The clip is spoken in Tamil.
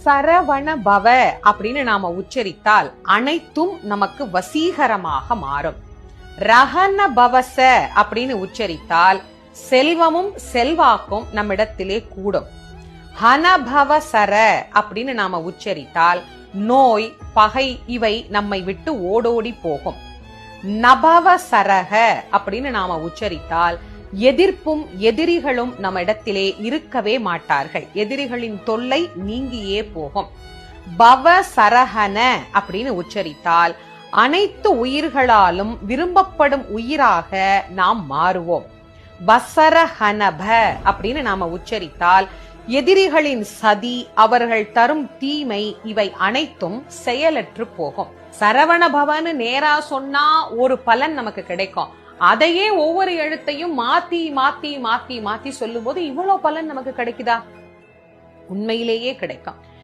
சரவண பவ அப்படின்னு நாம உச்சரித்தால் அனைத்தும் நமக்கு வசீகரமாக மாறும். ரஹன பவச அப்படின்னு உச்சரித்தால் செல்வமும் செல்வாக்கும் நம்மிடத்திலே கூடும். ஹனபவ சர அப்படின்னு நாம உச்சரித்தால் நோய் பகை இவை நம்மை விட்டு ஓடோடி போகும். நபவ சரக அப்படின்னு நாம உச்சரித்தால் எதிர்ப்பும் எதிரிகளும் நம்ம இடத்திலே இருக்கவே மாட்டார்கள். எதிரிகளின் தொல்லை நீங்கியே போகும். பவ சரஹன அப்படின்னு உச்சரித்தால் அனைத்து உயிர்களாலும் விரும்பப்படும் உயிராக நாம் மாறுவோம். வசரஹனப அப்படின்னு நாம உச்சரித்தால் எதிரிகளின் சதி, அவர்கள் தரும் தீமை இவை அனைத்தும் செயலற்று போகும். சரவண பவன்னு நேரா சொன்னா ஒரு பலன் நமக்கு கிடைக்கும். அதையே ஒவ்வொரு எழுத்தையும் மாத்தி மாத்தி மாத்தி மாத்தி சொல்லும் போது இவ்வளவு பலன் நமக்கு கிடைக்குதா? உண்மையிலேயே கிடைக்கும்.